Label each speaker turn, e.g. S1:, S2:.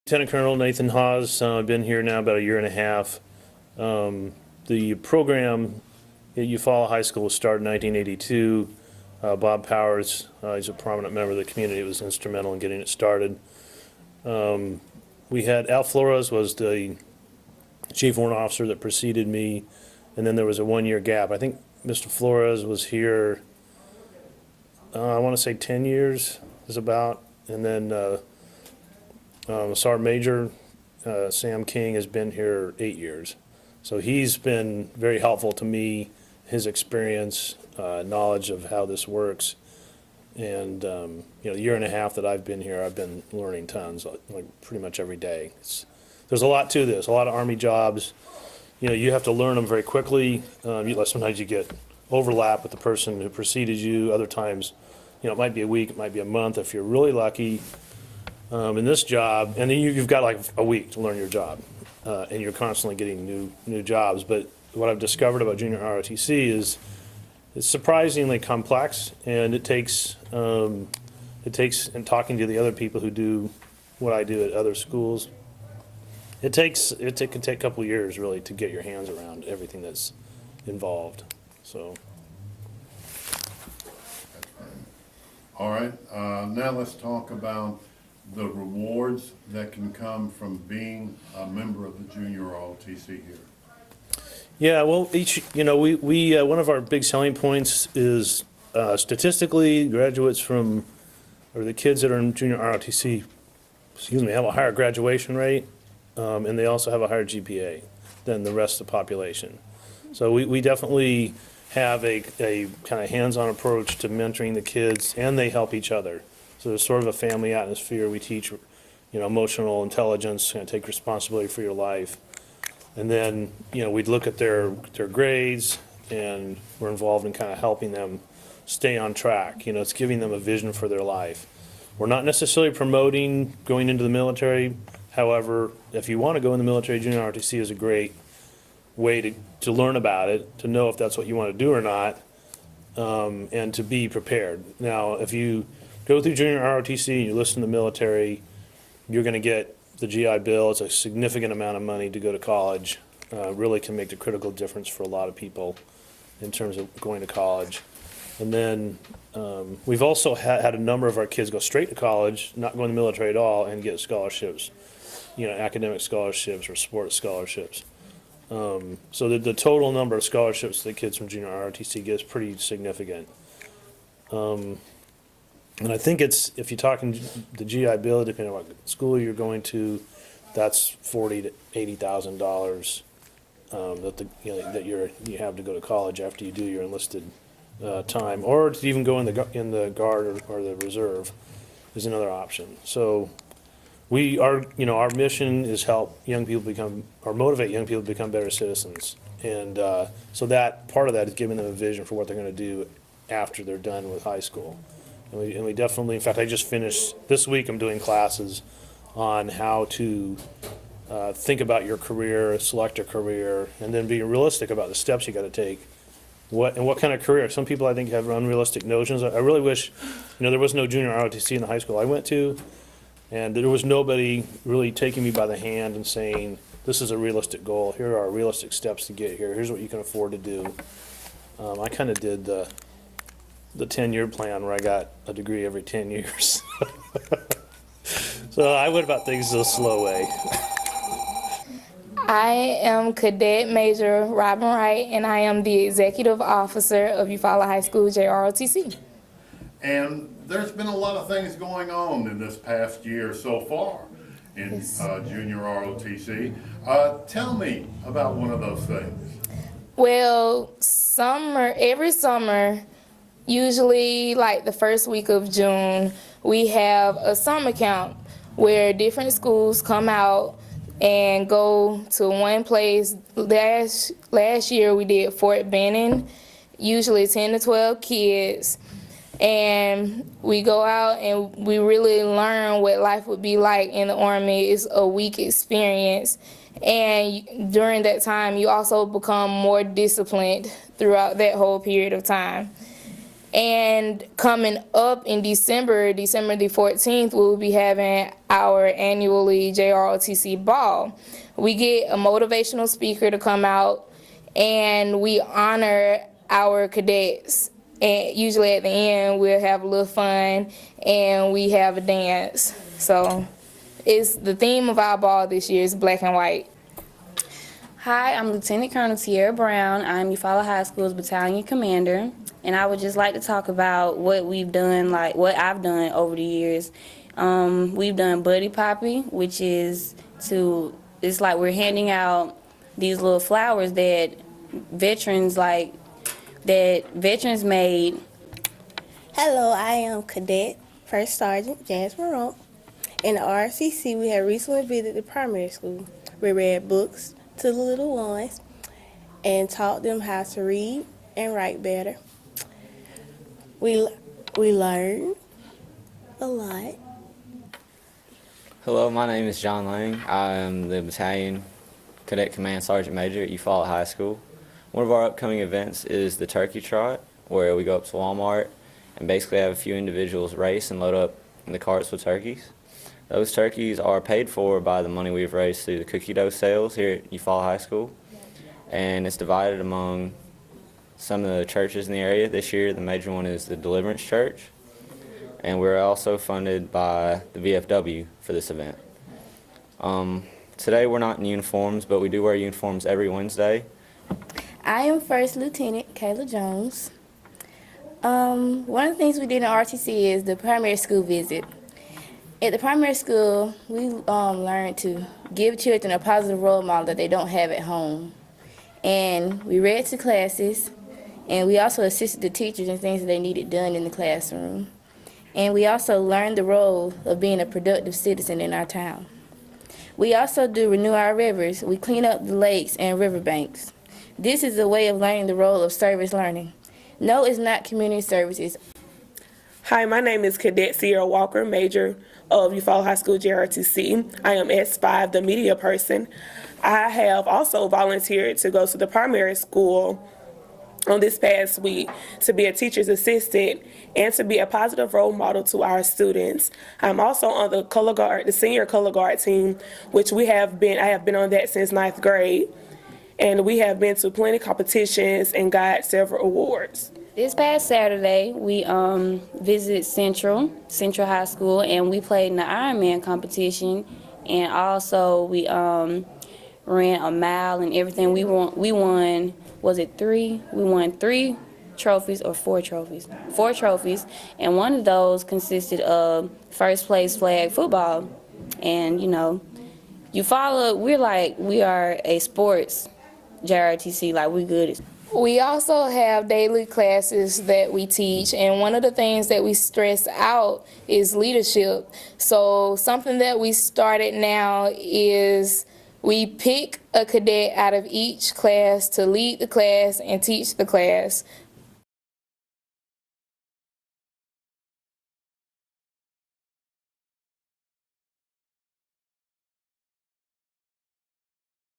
S1: Lieutenant Colonel Nathan Hawes. I've been here now about a year and a half. The program at Eufaula High School was started in 1982. Bob Powers, he's a prominent member of the community, was instrumental in getting it started. We had Al Flores was the chief warrant officer that preceded me, and then there was a one-year gap. I think Mr. Flores was here, I want to say 10 years is about, and then Sergeant Major Sam King has been here 8 years. So he's been very helpful to me, his experience, knowledge of how this works. And you know, the year and a half that I've been here, I've been learning tons, like pretty much every day. There's a lot to this, a lot of Army jobs. You know, you have to learn them very quickly. Sometimes you get overlap with the person who preceded you. Other times, you know, it might be a week, it might be a month if you're really lucky. In this job, and then you've got like a week to learn your job, and you're constantly getting new jobs. But what I've discovered about junior ROTC is it's surprisingly complex, and it takes and talking to the other people who do what I do at other schools, it can take a couple of years really to get your hands around everything that's involved. So.
S2: All right, now let's talk about the rewards that can come from being a member of the junior ROTC here.
S1: Yeah, well, we one of our big selling points is statistically, graduates from, or the kids that are in junior ROTC, have a higher graduation rate, and they also have a higher GPA than the rest of the population. So we definitely have a kind of hands-on approach to mentoring the kids, and they help each other. So there's sort of a family atmosphere. We teach, emotional intelligence, take responsibility for your life. And then, we'd look at their grades, and we're involved in kind of helping them stay on track. It's giving them a vision for their life. We're not necessarily promoting going into the military. However, if you want to go in the military, junior ROTC is a great way to learn about it, to know if that's what you want to do or not, and to be prepared. Now, if you go through junior ROTC and you listen to the military, you're going to get the GI Bill. It's a significant amount of money to go to college. Really can make the critical difference for a lot of people in terms of going to college. And then we've also had a number of our kids go straight to college, not go in the military at all, and get scholarships, academic scholarships or sports scholarships. So the total number of scholarships that kids from junior ROTC get is pretty significant. And I think if you're talking the GI Bill, depending on what school you're going to, that's $40,000 to $80,000 that you have to go to college after you do your enlisted time, or to even go in the Guard or the Reserve is another option. So our mission is help young people become, or motivate young people to become better citizens, and so that part of that is giving them a vision for what they're going to do after they're done with high school. And we definitely, in fact, I just finished, this week I'm doing classes on how to think about your career, select a career, and then be realistic about the steps you got to take. What kind of career? Some people I think have unrealistic notions. I really wish, there was no junior ROTC in the high school I went to, and there was nobody really taking me by the hand and saying, this is a realistic goal, here are realistic steps to get here, here's what you can afford to do. I kind of did the 10-year plan where I got a degree every 10 years. So I went about things the slow way.
S3: I am Cadet Major Robin Wright, and I am the Executive Officer of Eufaula High School JROTC.
S2: And there's been a lot of things going on in this past year so far in junior ROTC. Tell me about one of those things.
S3: Well, every summer, usually like the first week of June, we have a summer camp where different schools come out and go to one place. Last year we did Fort Benning, usually 10 to 12 kids, and we go out and we really learn what life would be like in the Army. It's a week experience, and during that time you also become more disciplined throughout that whole period of time. And coming up in December the 14th, we will be having our annually JROTC ball. We get a motivational speaker to come out, and we honor our cadets. And usually at the end, we'll have a little fun, and we have a dance. So it's the theme of our ball this year is black and white.
S4: Hi, I'm Lieutenant Colonel Tierra Brown. I'm Eufaula High School's Battalion Commander, and I would just like to talk about what we've done, like what I've done over the years. We've done Buddy Poppy, which is it's like we're handing out these little flowers that veterans made.
S5: Hello, I am Cadet First Sergeant Jasmine Rump. In the RCC, we have recently visited the primary school. We read books to the little ones and taught them how to read and write better. We learned a lot.
S6: Hello, my name is John Lang. I am the Battalion Cadet Command Sergeant Major at Eufaula High School. One of our upcoming events is the Turkey Trot, where we go up to Walmart and basically have a few individuals race and load up in the carts with turkeys. Those turkeys are paid for by the money we've raised through the cookie dough sales here at Eufaula High School, and it's divided among some of the churches in the area. This year, the major one is the Deliverance Church, and we're also funded by the VFW for this event. Today, we're not in uniforms, but we do wear uniforms every Wednesday.
S3: I am First Lieutenant Kayla Jones. One of the things we did in RTC is the primary school visit. At the primary school, we learned to give children a positive role model that they don't have at home. And we read to classes, and we also assisted the teachers in things that they needed done in the classroom. And we also learned the role of being a productive citizen in our town. We also do renew our rivers. We clean up the lakes and riverbanks. This is a way of learning the role of service learning. No, it's not community services.
S7: Hi, my name is Cadet Sierra Walker, Major of Eufaula High School JROTC. I am S5, the media person. I have also volunteered to go to the primary school on this past week to be a teacher's assistant and to be a positive role model to our students. I'm also on the color guard, the senior color guard team, which I have been on that since 9th grade. And we have been to plenty of competitions and got several awards.
S4: This past Saturday, we visited Central High School, and we played in the Ironman competition, and also we ran a mile and everything. We won, was it 3? We won 3 trophies or 4 trophies? 4 trophies, and one of those consisted of first place flag football. And we are a sports JRTC, like we good at.
S3: We also have daily classes that we teach, and one of the things that we stress out is leadership. So something that we started now is we pick a cadet out of each class to lead the class and teach the class.